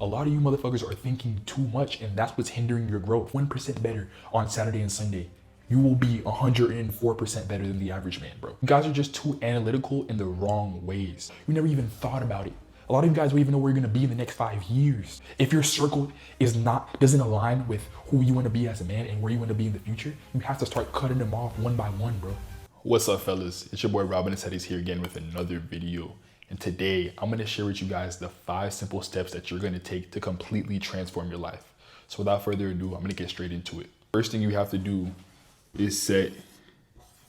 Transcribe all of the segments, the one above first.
A lot of you motherfuckers are thinking too much, and that's what's hindering your growth. 1% better on Saturday and Sunday, you will be 104% better than the average man, bro. You guys are just too analytical in the wrong ways. You never even thought about it. A lot of you guys don't even know where you're gonna be in the next 5 years. If your circle doesn't align with who you wanna be as a man and where you wanna be in the future, you have to start cutting them off one by one, bro. What's up, fellas? It's your boy Robin He's here again with another video. And today I'm gonna share with you guys the 5 simple steps that you're gonna take to completely transform your life. So without further ado, I'm gonna get straight into it. First thing you have to do is set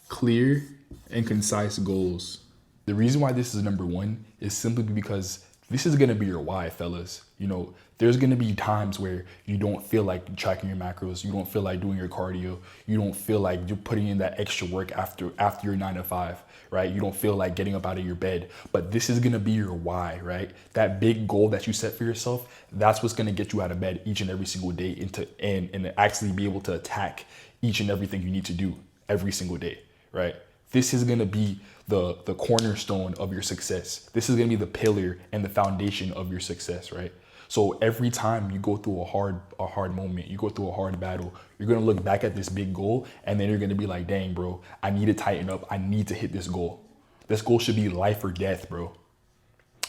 clear and concise goals. The reason why this is number 1 is simply because this is gonna be your why, fellas. You know, there's gonna be times where you don't feel like tracking your macros, you don't feel like doing your cardio, you don't feel like you're putting in that extra work after your 9 to 5, right? You don't feel like getting up out of your bed, but this is gonna be your why, right? That big goal that you set for yourself, that's what's gonna get you out of bed each and every single day and actually be able to attack each and everything you need to do every single day, right? This is gonna be the cornerstone of your success. This is gonna be the pillar and the foundation of your success, right? So every time you go through a hard moment, you go through a hard battle, you're gonna look back at this big goal and then you're gonna be like, dang, bro, I need to tighten up. I need to hit this goal. This goal should be life or death, bro.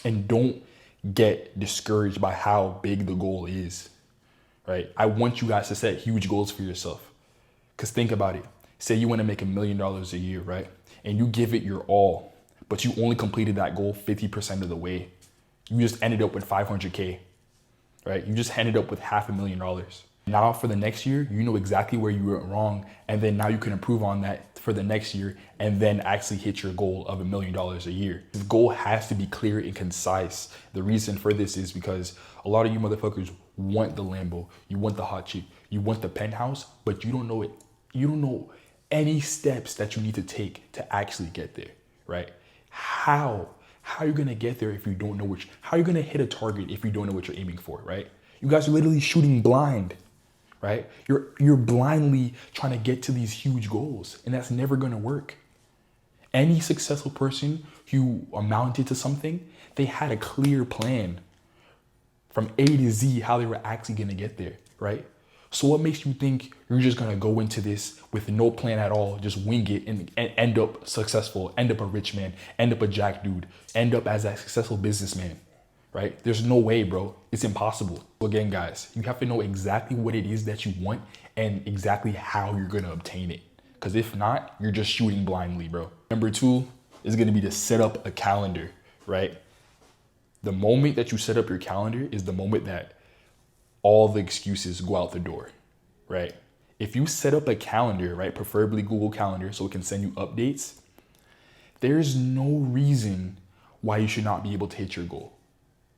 And don't get discouraged by how big the goal is, right? I want you guys to set huge goals for yourself. Because think about it. Say you wanna make $1 million a year, right? And you give it your all, but you only completed that goal 50% of the way. You just ended up with 500K, right? You just ended up with $500,000. Now for the next year, you know exactly where you went wrong. And then now you can improve on that for the next year and then actually hit your goal of $1 million a year. The goal has to be clear and concise. The reason for this is because a lot of you motherfuckers want the Lambo, you want the hot chick, you want the penthouse, but you don't know it. You don't know any steps that you need to take to actually get there, right? How are you gonna get there if you don't know how are you gonna hit a target if you don't know what you're aiming for, right? You guys are literally shooting blind, right? You're blindly trying to get to these huge goals, and that's never gonna work. Any successful person who amounted to something, they had a clear plan from A to Z how they were actually gonna get there, right? So what makes you think you're just gonna go into this with no plan at all, just wing it and end up successful, end up a rich man, end up a jack dude, end up as a successful businessman, right? There's no way, bro. It's impossible. Again, guys, you have to know exactly what it is that you want and exactly how you're gonna obtain it. Because if not, you're just shooting blindly, bro. Number 2 is gonna be to set up a calendar, right? The moment that you set up your calendar is the moment that all the excuses go out the door, right? If you set up a calendar, right, preferably Google Calendar so it can send you updates, there's no reason why you should not be able to hit your goal,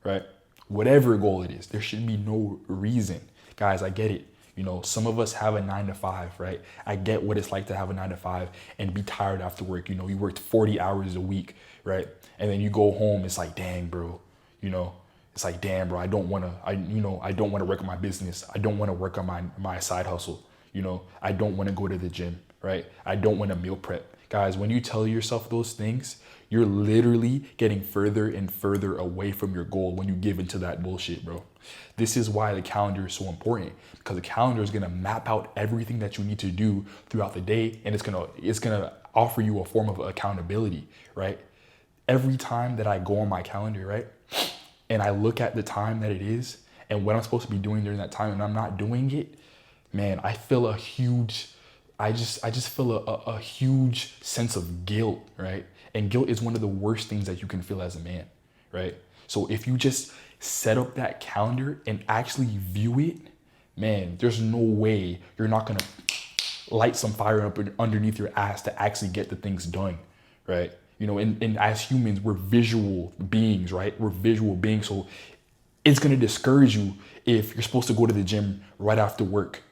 right? Whatever goal it is, there should be no reason. Guys, I get it. You know, some of us have a 9 to 5, right? I get what it's like to have a 9 to 5 and be tired after work. You know, you worked 40 hours a week, right? And then you go home, it's like, dang, bro, you know, it's like, damn, bro, I don't want to work on my business. I don't want to work on my side hustle. You know, I don't want to go to the gym, right? I don't want to meal prep. Guys, when you tell yourself those things, you're literally getting further and further away from your goal when you give into that bullshit, bro. This is why the calendar is so important, because the calendar is going to map out everything that you need to do throughout the day. And it's going to offer you a form of accountability, right? Every time that I go on my calendar, right, and I look at the time that it is and what I'm supposed to be doing during that time and I'm not doing it, man, I feel a huge, I just feel a huge sense of guilt, right? And guilt is one of the worst things that you can feel as a man, right? So if you just set up that calendar and actually view it, man, there's no way you're not gonna light some fire up underneath your ass to actually get the things done, right? You know, and as humans, we're visual beings, right? We're visual beings. So it's going to discourage you if you're supposed to go to the gym right after work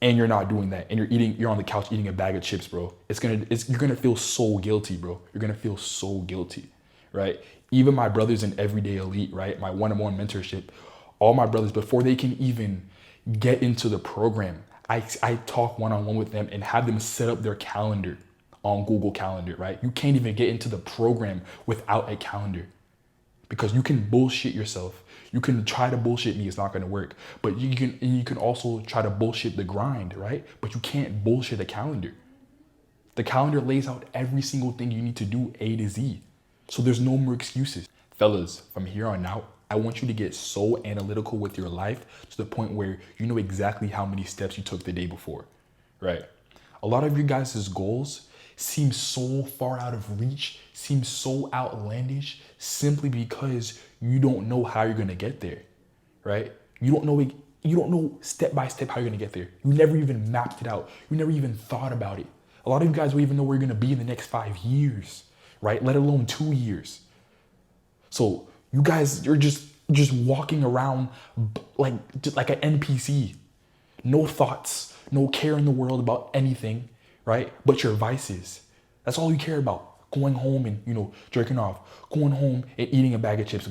and you're not doing that. And you're on the couch eating a bag of chips, bro. You're going to feel so guilty, bro. You're going to feel so guilty, right? Even my brothers in Everyday Elite, right? My one-on-one mentorship, all my brothers, before they can even get into the program, I talk one-on-one with them and have them set up their calendar on Google Calendar, right? You can't even get into the program without a calendar because you can bullshit yourself. You can try to bullshit me, it's not gonna work. But you can also try to bullshit the grind, right? But you can't bullshit the calendar. The calendar lays out every single thing you need to do A to Z. So there's no more excuses. Fellas, from here on out, I want you to get so analytical with your life to the point where you know exactly how many steps you took the day before, right? A lot of your guys' goals seem so far out of reach, seem so outlandish, simply because you don't know how you're gonna get there, right? You don't know step by step how you're gonna get there. You never even mapped it out. You never even thought about it. A lot of you guys don't even know where you're gonna be in the next 5 years, right? Let alone 2 years. So you guys, you're just walking around like an NPC. No thoughts, no care in the world about anything, right? But your vices. That's all you care about. Going home and, jerking off. Going home and eating a bag of chips.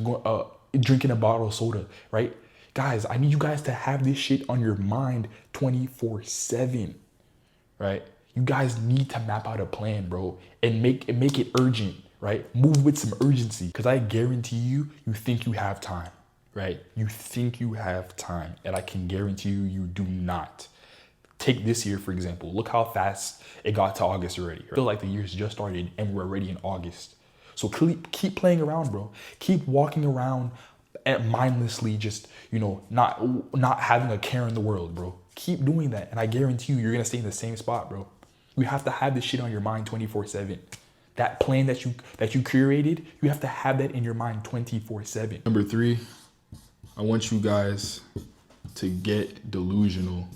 Drinking a bottle of soda, right? Guys, I need you guys to have this shit on your mind 24/7, right? You guys need to map out a plan, bro, and make it urgent, right? Move with some urgency, because I guarantee you think you have time, right? You think you have time, and I can guarantee you do not. Take this year, for example. Look how fast it got to August already. I feel like the year's just started and we're already in August. So keep playing around, bro. Keep walking around and mindlessly, just, not having a care in the world, bro. Keep doing that, and I guarantee you're gonna stay in the same spot, bro. You have to have this shit on your mind 24/7. That plan that you curated, you have to have that in your mind 24/7. Number 3, I want you guys to get delusional.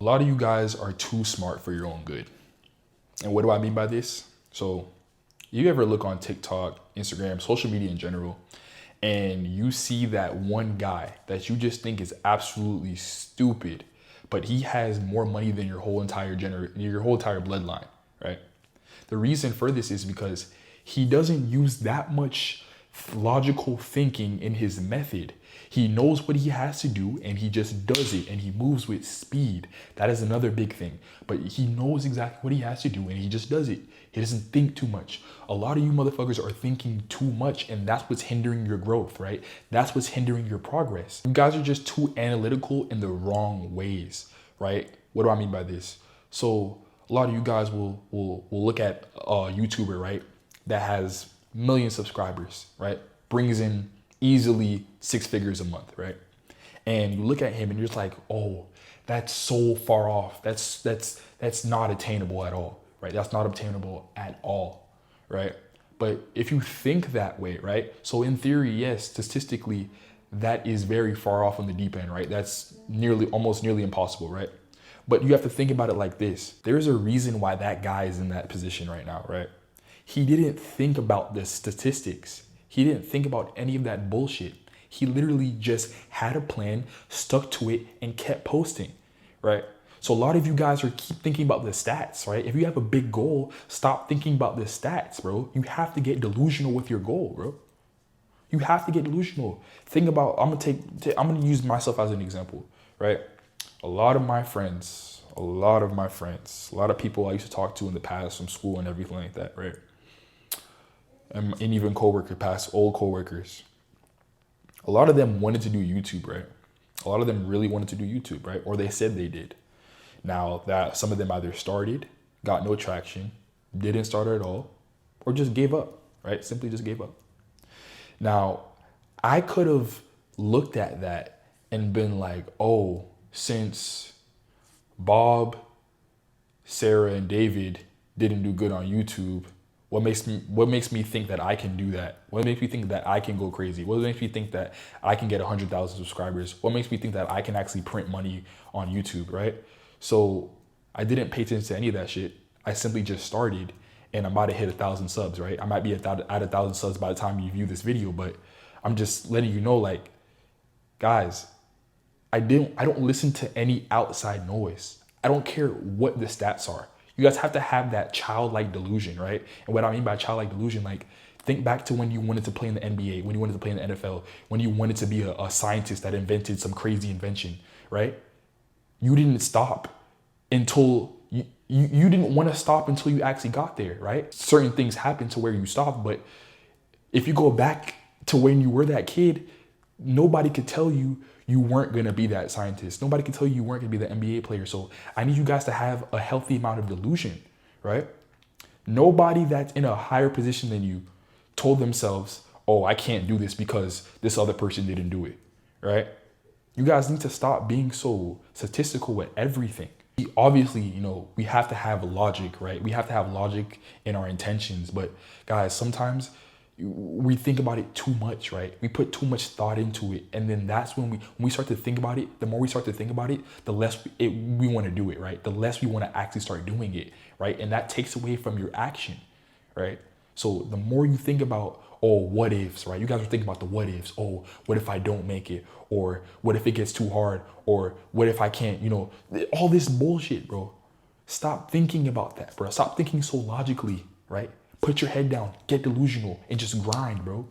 A lot of you guys are too smart for your own good. And what do I mean by this? So you ever look on TikTok, Instagram, social media in general, and you see that one guy that you just think is absolutely stupid, but he has more money than your whole entire bloodline, right? The reason for this is because he doesn't use that much logical thinking in his method. He knows what he has to do and he just does it, and he moves with speed. That is another big thing. But he knows exactly what he has to do and he just does it. He doesn't think too much. A lot of you motherfuckers are thinking too much, and that's what's hindering your growth, right? That's what's hindering your progress. You guys are just too analytical in the wrong ways, right? What do I mean by this? So a lot of you guys will look at a YouTuber, right, that has million subscribers, right? Brings in easily 6 figures a month, right? And you look at him and you're just like, oh, that's so far off. That's not attainable at all, right? That's not obtainable at all, right? But if you think that way, right? So in theory, yes, statistically, that is very far off on the deep end, right? That's almost nearly impossible, right? But you have to think about it like this. There's a reason why that guy is in that position right now, right? He didn't think about the statistics. He didn't think about any of that bullshit. He literally just had a plan, stuck to it, and kept posting, right? So a lot of you guys keep thinking about the stats, right? If you have a big goal, stop thinking about the stats, bro. You have to get delusional with your goal, bro. You have to get delusional. Think about, I'm gonna use myself as an example, right? A lot of my friends, a lot of people I used to talk to in the past from school and everything like that, right? And even old coworkers. A lot of them wanted to do YouTube, right? A lot of them really wanted to do YouTube, right? Or they said they did. Now that some of them either started, got no traction, didn't start at all, or just gave up, right? Simply just gave up. Now, I could have looked at that and been like, oh, since Bob, Sarah, and David didn't do good on YouTube, what makes me think that I can do that? What makes me think that I can go crazy? What makes me think that I can get 100,000 subscribers? What makes me think that I can actually print money on YouTube, right? So I didn't pay attention to any of that shit. I simply just started, and I'm about to hit 1,000 subs, right? I might be at 1,000 subs by the time you view this video, but I'm just letting you know, like, guys, I don't listen to any outside noise. I don't care what the stats are. You guys have to have that childlike delusion, right? And what I mean by childlike delusion, like, think back to when you wanted to play in the NBA, when you wanted to play in the NFL, when you wanted to be a scientist that invented some crazy invention, right? You didn't stop until you didn't want to stop until you actually got there, right? Certain things happen to where you stopped, but if you go back to when you were that kid, Nobody could tell you you weren't going to be that scientist. Nobody could tell you you weren't going to be the NBA player. So I need you guys to have a healthy amount of delusion, right? Nobody that's in a higher position than you told themselves, oh, I can't do this because this other person didn't do it, right? You guys need to stop being so statistical with everything. Obviously, we have to have logic, right? We have to have logic in our intentions. But guys, sometimes we think about it too much, right? We put too much thought into it. And then that's when we start to think about it, the more we start to think about it, the less we want to do it, right? The less we want to actually start doing it, right? And that takes away from your action, right? So the more you think about, oh, what ifs, right? You guys are thinking about the what ifs. Oh, what if I don't make it? Or what if it gets too hard? Or what if I can't, all this bullshit, bro. Stop thinking about that, bro. Stop thinking so logically, right? Put your head down, get delusional, and just grind, bro.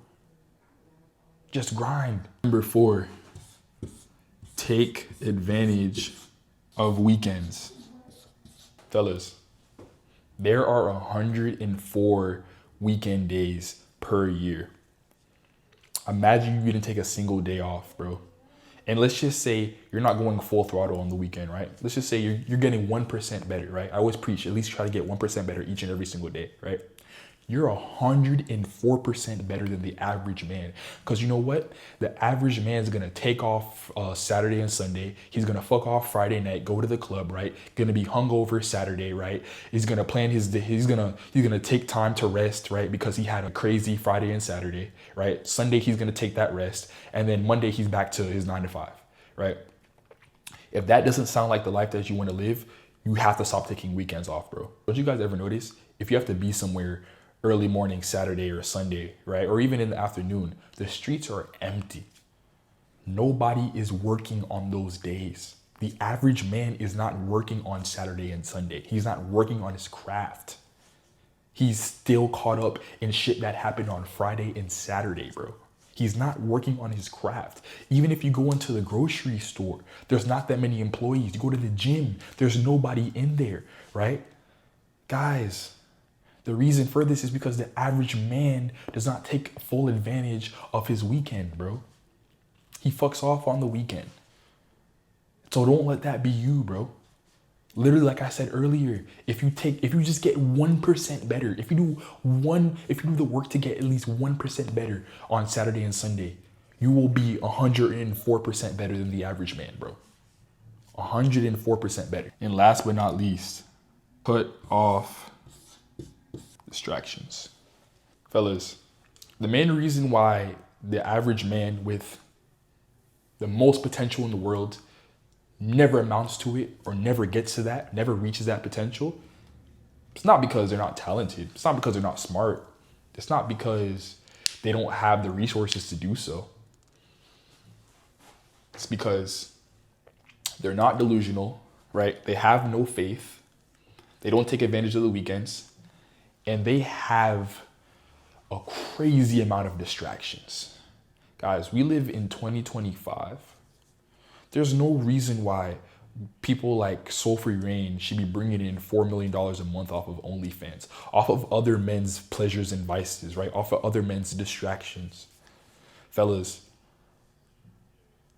Just grind. Number 4, take advantage of weekends. Fellas, there are 104 weekend days per year. Imagine you didn't take a single day off, bro. And let's just say you're not going full throttle on the weekend, right? Let's just say you're getting 1% better, right? I always preach, at least try to get 1% better each and every single day, right? You're 104% better than the average man. Because you know what? The average man is going to take off Saturday and Sunday. He's going to fuck off Friday night, go to the club, right? Going to be hungover Saturday, right? He's going to plan his day. He's going to take time to rest, right? Because he had a crazy Friday and Saturday, right? Sunday, he's going to take that rest. And then Monday, he's back to his 9 to 5, right? If that doesn't sound like the life that you want to live, you have to stop taking weekends off, bro. Don't you guys ever notice? If you have to be somewhere early morning, Saturday or Sunday, right? Or even in the afternoon, the streets are empty. Nobody is working on those days. The average man is not working on Saturday and Sunday. He's not working on his craft. He's still caught up in shit that happened on Friday and Saturday, bro. He's not working on his craft. Even if you go into the grocery store, there's not that many employees. You go to the gym, there's nobody in there, right? Guys, the reason for this is because the average man does not take full advantage of his weekend, bro. He fucks off on the weekend. So don't let that be you, bro. Literally, like I said earlier, if you just get 1% better, if you do the work to get at least 1% better on Saturday and Sunday, you will be 104% better than the average man, bro. 104% better. And last but not least, put off distractions. Fellas, the main reason why the average man with the most potential in the world never amounts to it or never gets to that, never reaches that potential, it's not because they're not talented. It's not because they're not smart. It's not because they don't have the resources to do so. It's because they're not delusional, right? They have no faith. They don't take advantage of the weekends. And they have a crazy amount of distractions. Guys, we live in 2025. There's no reason why people like Soul Free Reign should be bringing in $4 million a month off of OnlyFans, off of other men's pleasures and vices, right? Off of other men's distractions. Fellas,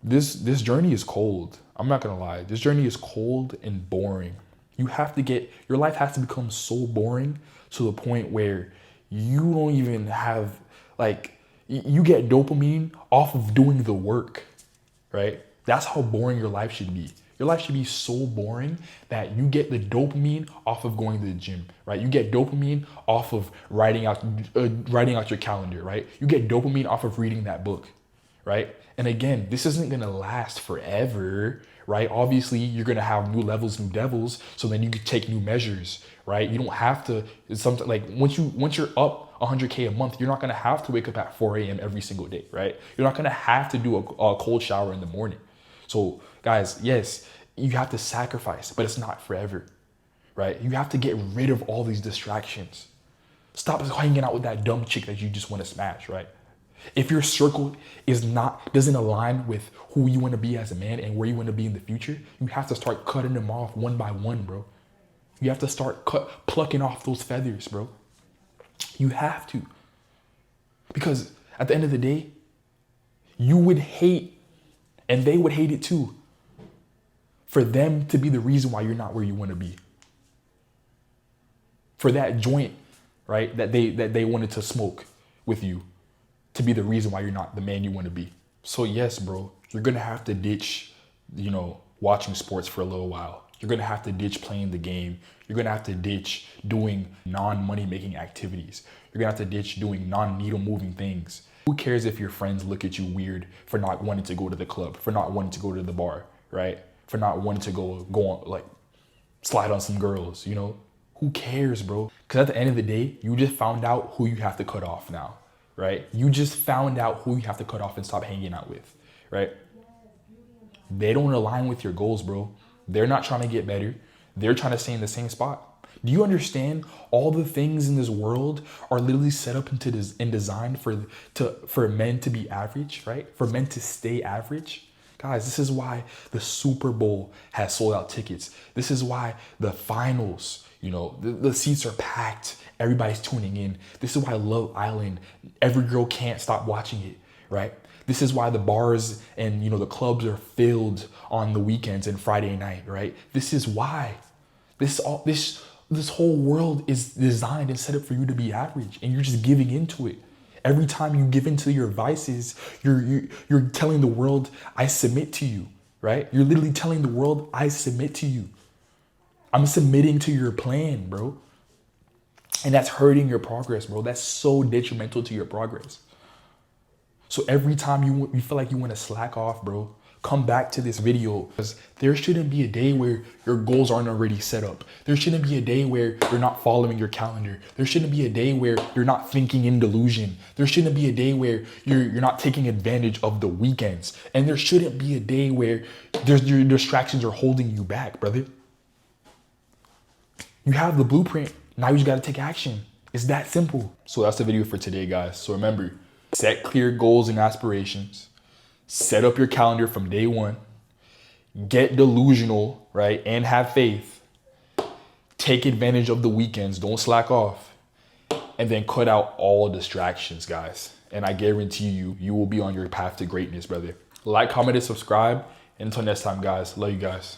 this journey is cold. I'm not gonna lie. This journey is cold and boring. Your life has to become so boring to the point where you don't even have, you get dopamine off of doing the work, right? That's how boring your life should be. Your life should be so boring that you get the dopamine off of going to the gym, right? You get dopamine off of writing out your calendar, right? You get dopamine off of reading that book, right? And again, this isn't gonna last forever, right? Obviously, you're gonna have new levels, new devils, so then you can take new measures, right? You don't have to. It's something like once you're up 100K a month, you're not gonna have to wake up at 4 a.m. every single day, right? You're not gonna have to do a cold shower in the morning. So guys, yes, you have to sacrifice, but it's not forever, right? You have to get rid of all these distractions. Stop hanging out with that dumb chick that you just want to smash, right? If your circle doesn't align with who you want to be as a man and where you want to be in the future, you have to start cutting them off one by one, bro. You have to start plucking off those feathers, bro. You have to. Because at the end of the day, You would hate, and they would hate it too, for them to be the reason why you're not where you want to be. For that joint, right, that they wanted to smoke with you to be the reason why you're not the man you want to be. So yes, bro, you're going to have to ditch, watching sports for a little while. You're going to have to ditch playing the game. You're going to have to ditch doing non-money making activities. You're going to have to ditch doing non-needle moving things. Who cares if your friends look at you weird for not wanting to go to the club, for not wanting to go to the bar, right? For not wanting to go on, like, slide on some girls, Who cares, bro? Because at the end of the day, you just found out who you have to cut off now, right? You just found out who you have to cut off and stop hanging out with, right? They don't align with your goals, bro. They're not trying to get better. They're trying to stay in the same spot. Do you understand all the things in this world are literally set up and designed for men to be average, right? For men to stay average? Guys, this is why the Super Bowl has sold out tickets. This is why the finals, the seats are packed. Everybody's tuning in. This is why Love Island, every girl can't stop watching it, right? This is why the bars and, the clubs are filled on the weekends and Friday night, right? This is why. This whole world is designed and set up for you to be average, and you're just giving into it. Every time you give into your vices, you're telling the world, I submit to you, right? You're literally telling the world, I submit to you. I'm submitting to your plan, bro. And that's hurting your progress, bro. That's so detrimental to your progress. So every time you feel like you want to slack off, bro, come back to this video, because there shouldn't be a day where your goals aren't already set up. There shouldn't be a day where you're not following your calendar. There shouldn't be a day where you're not thinking in delusion. There shouldn't be a day where you're not taking advantage of the weekends. And there shouldn't be a day where your distractions are holding you back, brother. You have the blueprint. Now you just got to take action. It's that simple. So that's the video for today, guys. So remember, set clear goals and aspirations. Set up your calendar from day one. Get delusional, right? And have faith. Take advantage of the weekends. Don't slack off. And then cut out all distractions, guys. And I guarantee you will be on your path to greatness, brother. Like, comment, and subscribe. And until next time, guys. Love you guys.